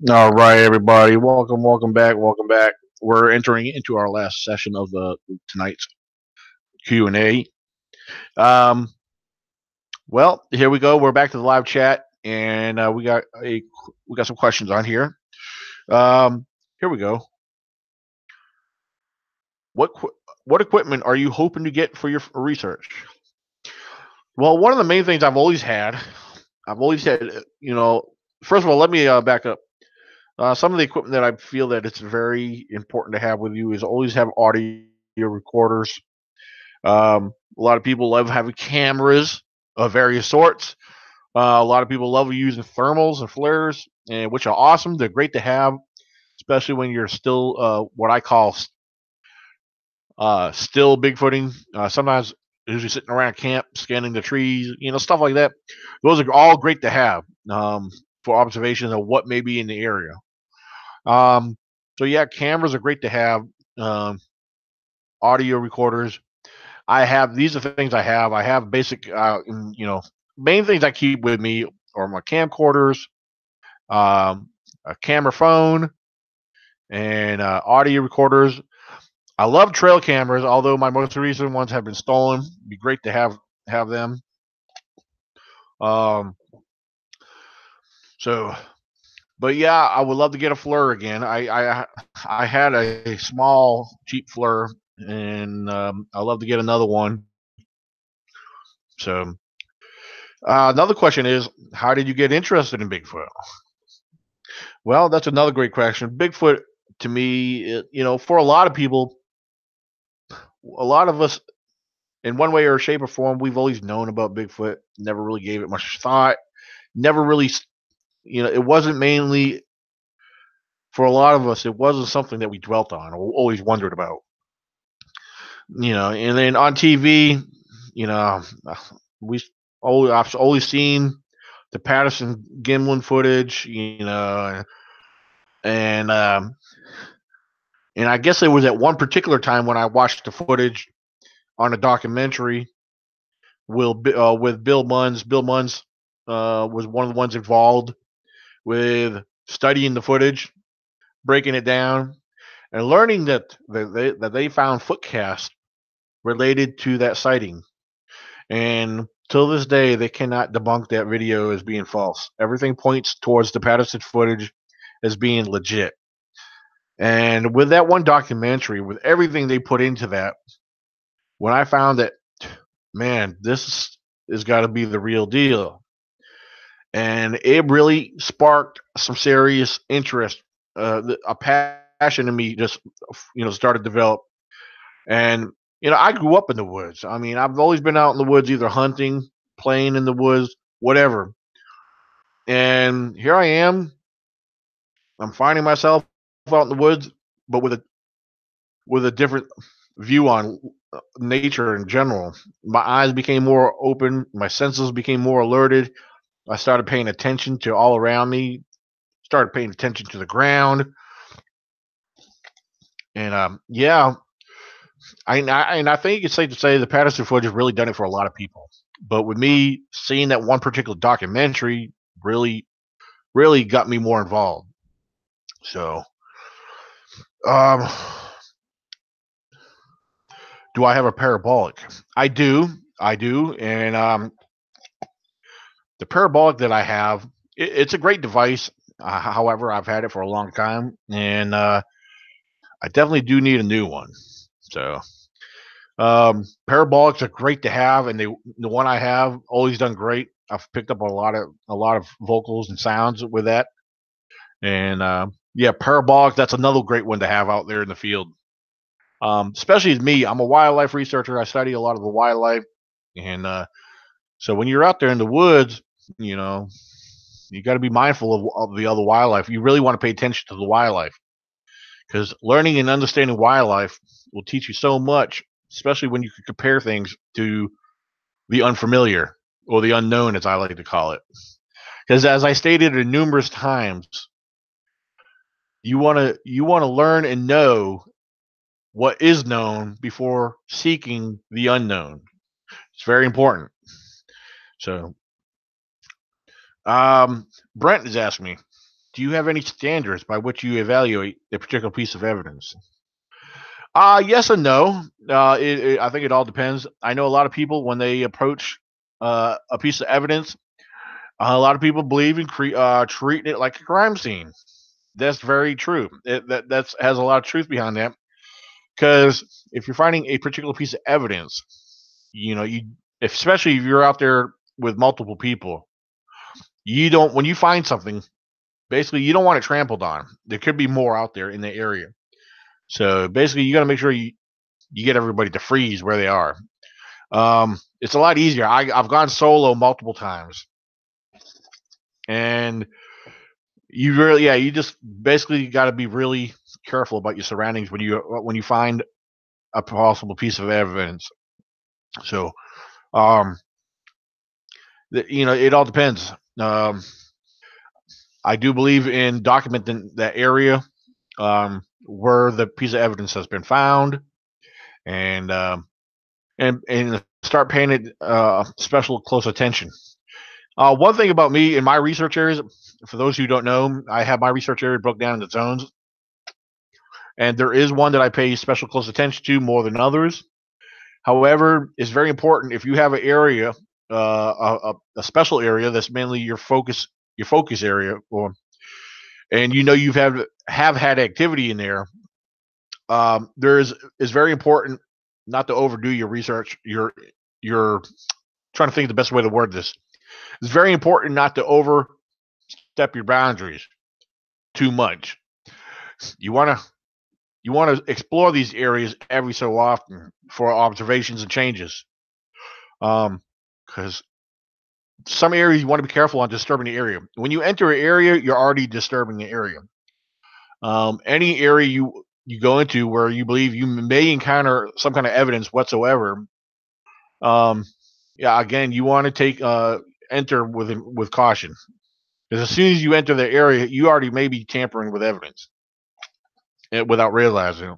S1: All right, everybody. Welcome back. We're entering into our last session of the tonight's Q&A. Well, here we go. We're back to the live chat, and we got some questions on here. Here we go. What equipment are you hoping to get for your research? Well, one of the main things I've always had, first of all, let me back up. Some of the equipment that I feel that it's very important to have with you is always have audio recorders. A lot of people love having cameras of various sorts. A lot of people love using thermals and flares, and which are awesome. They're great to have, especially when you're still what I call still bigfooting. Sometimes usually sitting around camp, scanning the trees, stuff like that. Those are all great to have for observations of what may be in the area. So yeah, cameras are great to have. Audio recorders. These are things I have. I have basic, main things I keep with me are my camcorders, a camera phone, and audio recorders. I love trail cameras, although my most recent ones have been stolen. It'd be great to have them. So, but yeah, I would love to get a FLIR again. I had a small cheap FLIR, and I love to get another one. So, another question is, how did you get interested in Bigfoot? Well, that's another great question. Bigfoot, to me, for a lot of people, a lot of us, in one way or shape or form, we've always known about Bigfoot. Never really gave it much thought. Never really, it wasn't mainly for a lot of us. It wasn't something that we dwelt on or always wondered about. And then on TV, you know, we I've always seen the Patterson Gimlin footage, and and I guess it was at one particular time when I watched the footage on a documentary with Bill Munns. Bill Munns was one of the ones involved with studying the footage, breaking it down, and learning that they found footcasts related to that sighting. And till this day, they cannot debunk that video as being false. Everything points towards the Patterson footage as being legit. And with that one documentary, with everything they put into that, when I found that, man, this has got to be the real deal. And it really sparked some serious interest. A passion in me just, started to develop. And, I grew up in the woods. I mean, I've always been out in the woods, either hunting, playing in the woods, whatever. And here I am. I'm finding myself out in the woods, but with a different view on nature in general. My eyes became more open. My senses became more alerted. I started paying attention to all around me. Started paying attention to the ground. And yeah, I think it's safe to say the Patterson footage has really done it for a lot of people. But with me seeing that one particular documentary, really, really got me more involved. So, um, do I have a parabolic? I do, and the parabolic that I have, it's a great device. However, I've had it for a long time, and I definitely do need a new one. So, parabolics are great to have, and the one I have always done great. I've picked up a lot of vocals and sounds with that, and yeah, parabolic. That's another great one to have out there in the field. Especially as me, I'm a wildlife researcher. I study a lot of the wildlife, and so when you're out there in the woods, you know, you got to be mindful of the other wildlife. You really want to pay attention to the wildlife because learning and understanding wildlife will teach you so much, especially when you can compare things to the unfamiliar or the unknown, as I like to call it. Because as I stated numerous times, you want to learn and know what is known before seeking the unknown. It's very important. So, Brent has asked me, do you have any standards by which you evaluate a particular piece of evidence? Yes and no. I think it all depends. I know a lot of people when they approach a piece of evidence, a lot of people believe in treating it like a crime scene. That's very true. That has a lot of truth behind that. Because if you're finding a particular piece of evidence, you especially if you're out there with multiple people, you don't when you find something, basically you don't want it trampled on. There could be more out there in the area. So basically you got to make sure you get everybody to freeze where they are. It's a lot easier. I've gone solo multiple times, and you just basically got to be really careful about your surroundings when you find a possible piece of evidence. So, it all depends. I do believe in documenting that area where the piece of evidence has been found, and start paying it special close attention. One thing about me in my research areas, for those who don't know, I have my research area broken down into zones, and there is one that I pay special close attention to more than others. However, it's very important if you have an area, a special area that's mainly your focus your focus area, and you've have had activity in there. It's very important not to overdo your research. You're trying to think of the best way to word this. It's very important not to overstep your boundaries too much. You want to explore these areas every so often for observations and changes. Because some areas you want to be careful on disturbing the area. When you enter an area, you're already disturbing the area. Any area you go into where you believe you may encounter some kind of evidence whatsoever, yeah, again, you want to take enter with caution, because as soon as you enter the area, you already may be tampering with evidence without realizing.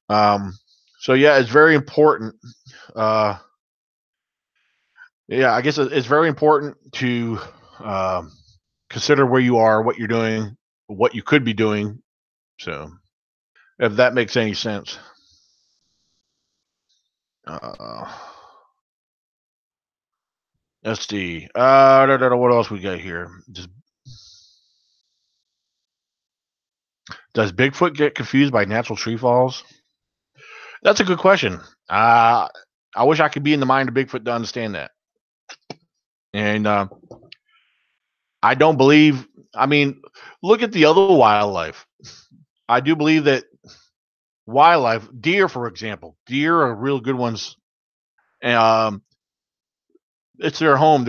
S1: So yeah, it's very important. Yeah, I guess it's very important to consider where you are, what you're doing, what you could be doing. So, if that makes any sense. Uh, let's see. What else we got here? Does Bigfoot get confused by natural tree falls? That's a good question. I wish I could be in the mind of Bigfoot to understand that. And I don't believe. I mean, look at the other wildlife. I do believe that wildlife, deer, for example, deer are real good ones. It's their home.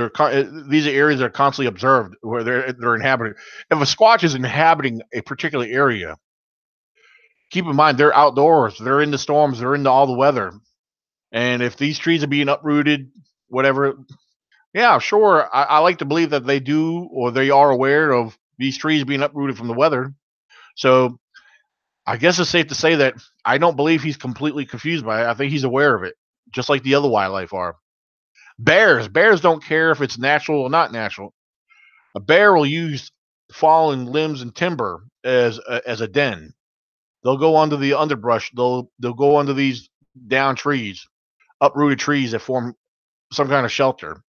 S1: These are areas that are constantly observed where they're inhabited. If a squatch is inhabiting a particular area, keep in mind they're outdoors. They're in the storms. They're into all the weather. And if these trees are being uprooted, whatever, yeah, sure. I like to believe that they do, or they are aware of these trees being uprooted from the weather. So I guess it's safe to say that I don't believe he's completely confused by it. I think he's aware of it, just like the other wildlife are. Bears don't care if it's natural or not natural. A bear will use fallen limbs and timber as a den. They'll go under the underbrush. They'll go under these down trees, uprooted trees that form some kind of shelter.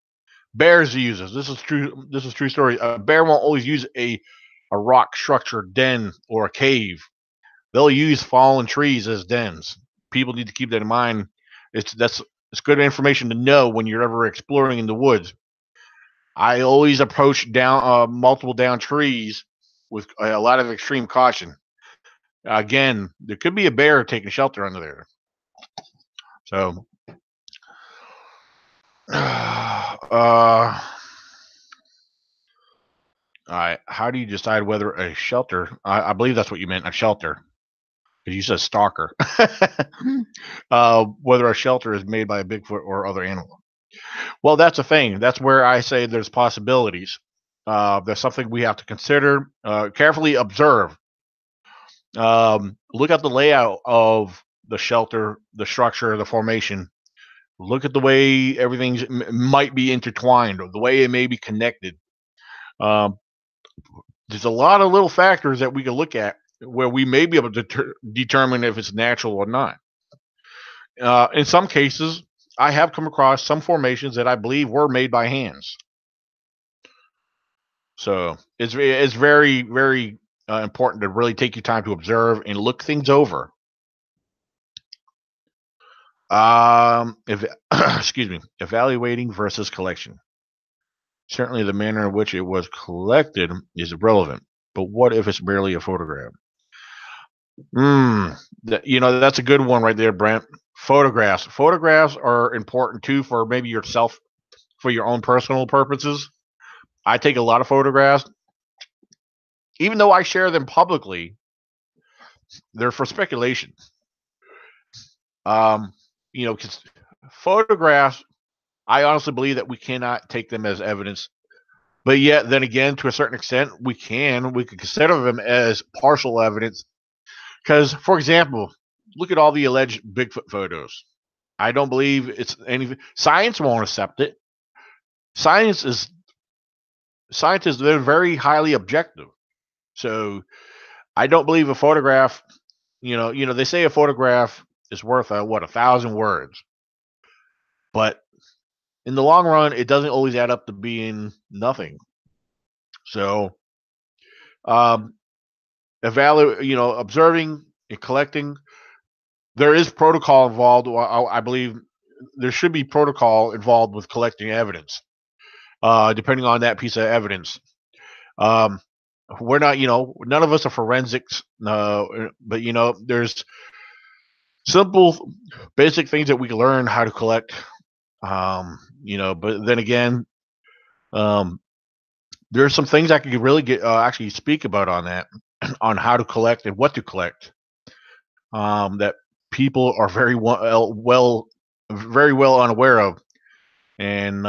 S1: Bears use this. This is true. This is true story. A bear won't always use a rock structured den or a cave. They'll use fallen trees as dens. People need to keep that in mind. It's good information to know when you're ever exploring in the woods. I always approach down multiple down trees with a lot of extreme caution. Again, there could be a bear taking shelter under there. So, all right. How do you decide whether a shelter? I believe that's what you meant, a shelter, because you said stalker. Whether a shelter is made by a Bigfoot or other animal. Well, that's the thing. That's where I say there's possibilities. There's something we have to consider, carefully observe. Look at the layout of the shelter, the structure, the formation. Look at the way everything might be intertwined, or the way it may be connected. There's a lot of little factors that we can look at where we may be able to determine if it's natural or not. In some cases, I have come across some formations that I believe were made by hands. So it's very, very important to really take your time to observe and look things over. Excuse me, evaluating versus collection. Certainly, the manner in which it was collected is irrelevant. But what if it's merely a photograph? That's a good one right there, Brent. Photographs. Photographs are important too for maybe yourself, for your own personal purposes. I take a lot of photographs. Even though I share them publicly, they're for speculation. Because photographs, I honestly believe that we cannot take them as evidence. But yet, then again, to a certain extent, we can consider them as partial evidence. Because, for example, look at all the alleged Bigfoot photos. I don't believe it's anything. Science won't accept it. Scientists, they're very highly objective. So I don't believe a photograph, they say a photograph is worth 1,000 words. But in the long run, it doesn't always add up to being nothing. So, observing and collecting. There is protocol involved. I believe there should be protocol involved with collecting evidence, depending on that piece of evidence. Um, we're not, none of us are forensics, but there's simple, basic things that we can learn how to collect. But then again, um, there's some things I could really get actually speak about on that, on how to collect and what to collect. That people are very well unaware of. And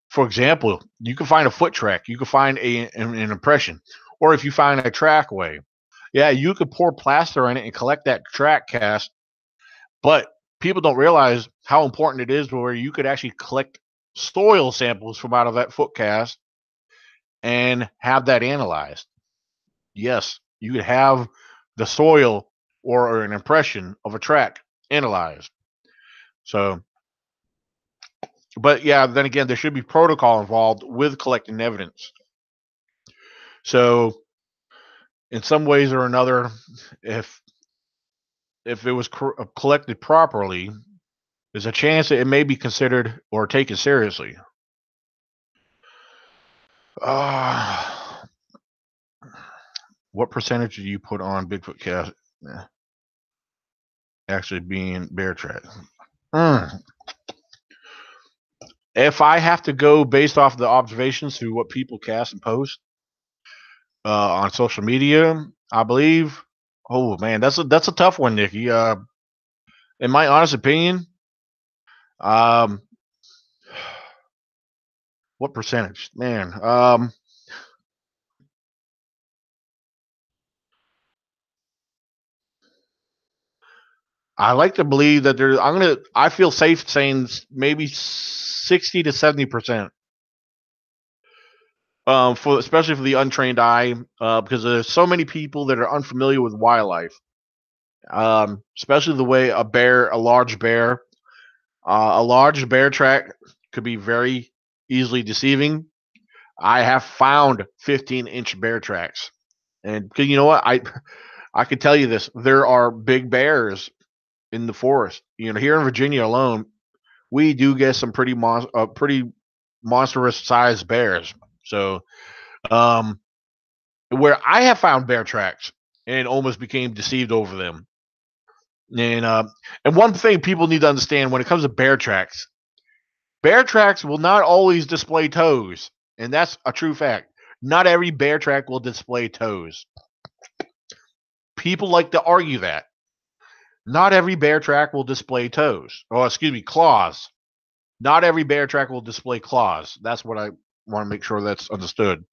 S1: for example, you can find a foot track, you can find an impression, or if you find a trackway, yeah, you could pour plaster in it and collect that track cast. But people don't realize how important it is where you could actually collect soil samples from out of that foot cast and have that analyzed. Yes, you could have the soil or an impression of a track analyzed. So, but yeah, then again, there should be protocol involved with collecting evidence. So, in some ways or another, if it was collected properly, there's a chance that it may be considered or taken seriously. What percentage do you put on Bigfoot cast actually being bear track? If I have to go based off the observations through what people cast and post on social media, I believe. Oh man, that's a tough one, Nikki. In my honest opinion, um, what percentage? Man, I like to believe that there. I feel safe saying maybe 60 to 70%. For especially for the untrained eye, because there's so many people that are unfamiliar with wildlife. Especially the way a large bear track could be very easily deceiving. I have found 15-inch bear tracks, and you know what? I can tell you this: there are big bears in the forest. Here in Virginia alone, we do get some pretty monstrous sized bears. So, um, where I have found bear tracks and almost became deceived over them. And one thing people need to understand when it comes to bear tracks will not always display toes, and that's a true fact. Not every bear track will display toes. People like to argue that. Not every bear track will display toes. Oh, excuse me, claws. Not every bear track will display claws. That's what I want to make sure that's understood.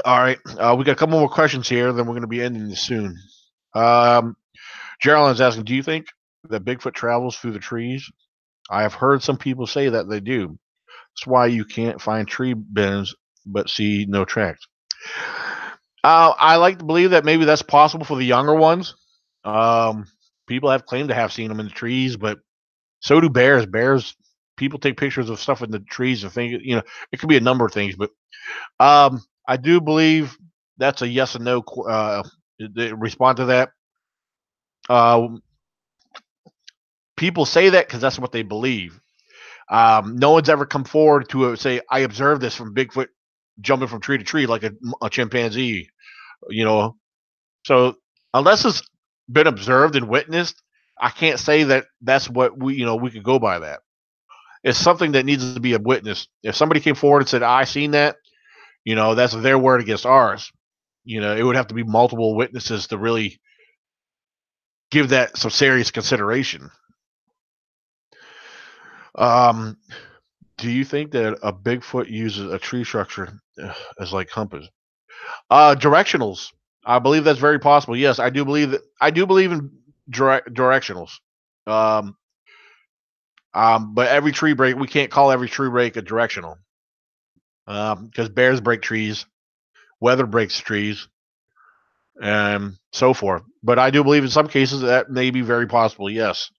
S1: All right, we got a couple more questions here. Then we're going to be ending this soon. Geraldine's asking, do you think that Bigfoot travels through the trees? I have heard some people say that they do. That's why you can't find tree bends but see no tracks. I like to believe that maybe that's possible for the younger ones. Um, People have claimed to have seen them in the trees, but so do bears. People take pictures of stuff in the trees and think, it could be a number of things, but I do believe that's a yes and no respond to that. People say that because that's what they believe. No one's ever come forward to say, I observed this from Bigfoot jumping from tree to tree like a chimpanzee, you know. So unless it's been observed and witnessed, I can't say that that's what we could go by that. It's something that needs to be a witness. If somebody came forward and said, I seen that, that's their word against ours. It would have to be multiple witnesses to really give that some serious consideration. Um, do you think that a Bigfoot uses a tree structure as like compass? Directionals. I believe that's very possible. Yes, I do believe that. I do believe in directionals. Um, but every tree break, we can't call every tree break a directional because bears break trees, weather breaks trees, and so forth. But I do believe in some cases that may be very possible. Yes.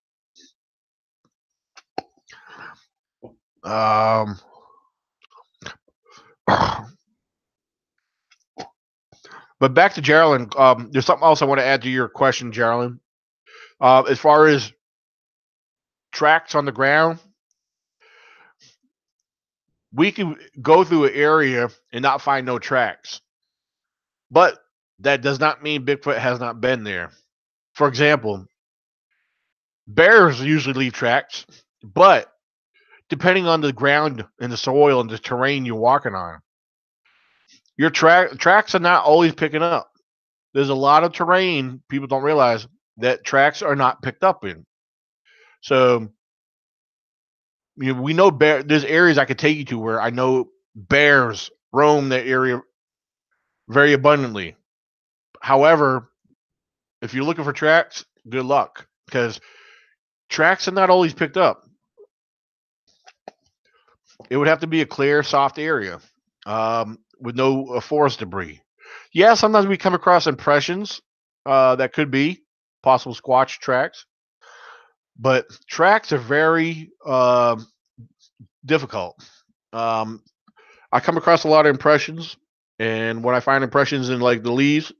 S1: Um, But back to Geraldine. There's something else I want to add to your question, Geraldine. As far as tracks on the ground, we can go through an area and not find no tracks. But that does not mean Bigfoot has not been there. For example, bears usually leave tracks, but depending on the ground and the soil and the terrain you're walking on, your tracks are not always picking up. There's a lot of terrain people don't realize that tracks are not picked up in. So we know there's areas I could take you to where I know bears roam that area very abundantly. However, if you're looking for tracks, good luck, because tracks are not always picked up. It would have to be a clear, soft area with no forest debris. Yeah, sometimes we come across impressions that could be possible Squatch tracks, but tracks are very difficult. I come across a lot of impressions, and when I find impressions in like the leaves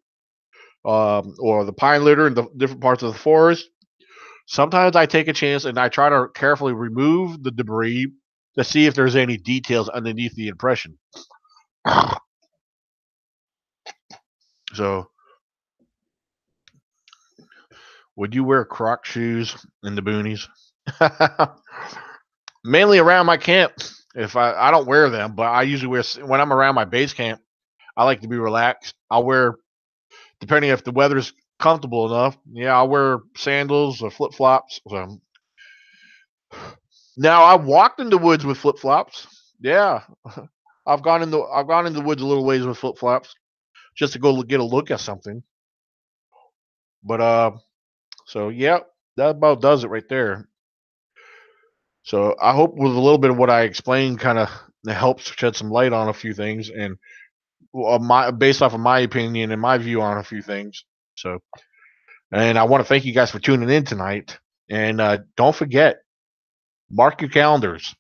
S1: or the pine litter in the different parts of the forest, sometimes I take a chance and I try to carefully remove the debris to see if there's any details underneath the impression. So, would you wear Croc shoes in the boonies? Mainly around my camp. If I don't wear them, but I usually wear when I'm around my base camp. I like to be relaxed. I'll wear, depending if the weather's comfortable enough. Yeah, I'll wear sandals or flip flops. So. Now I walked in the woods with flip flops. Yeah, I've gone in the woods a little ways with flip flops just to go get a look at something. But so yeah, that about does it right there. So I hope with a little bit of what I explained, kind of helps shed some light on a few things, and based off of my opinion and my view on a few things. So, and I want to thank you guys for tuning in tonight. And don't forget, mark your calendars.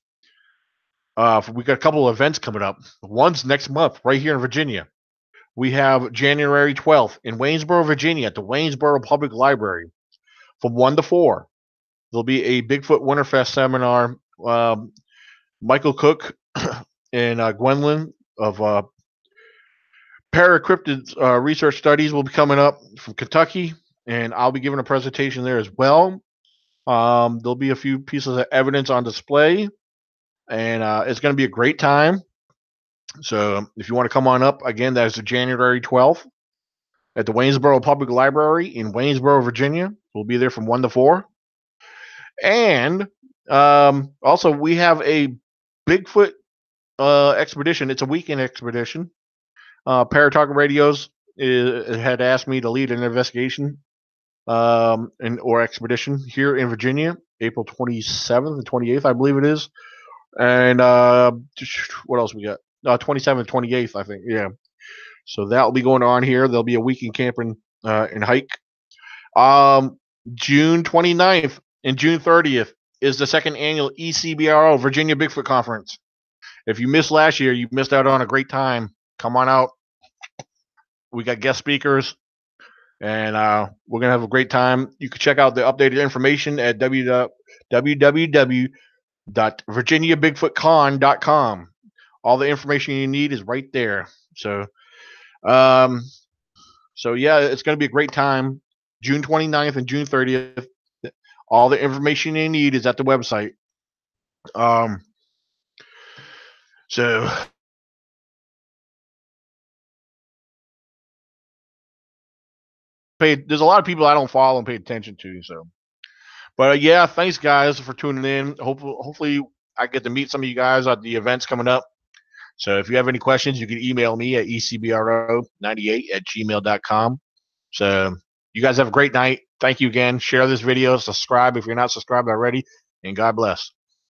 S1: We got a couple of events coming up. One's next month, right here in Virginia. We have January 12th in Waynesboro, Virginia, at the Waynesboro Public Library from 1 to 4. There'll be a Bigfoot Winterfest seminar. Michael Cook and Gwendolyn of Paracryptid Research Studies will be coming up from Kentucky, and I'll be giving a presentation there as well. There'll be a few pieces of evidence on display, and it's going to be a great time. So if you want to come on up, again, that is January 12th at the Waynesboro Public Library in Waynesboro, Virginia. We'll be there from 1 to 4. And also, we have a Bigfoot expedition. It's a weekend expedition. Paratalk Radios had asked me to lead an investigation or expedition here in Virginia, April 27th and 28th, I believe it is. And what else we got? 27th, 28th, I think. Yeah. So that will be going on here. There'll be a weekend camping and hike. June 29th and June 30th is the second annual ECBRO Virginia Bigfoot Conference. If you missed last year, you missed out on a great time. Come on out. We got guest speakers, and we're going to have a great time. You can check out the updated information at www.virginiabigfootcon.com. All the information you need is right there. So yeah, it's going to be a great time. June 29th and June 30th. All the information you need is at the website. So there's a lot of people I don't follow and pay attention to. So, but yeah, thanks guys for tuning in. Hopefully I get to meet some of you guys at the events coming up. So if you have any questions, you can email me at ecbro98@gmail.com. So you guys have a great night. Thank you again. Share this video. Subscribe if you're not subscribed already. And God bless.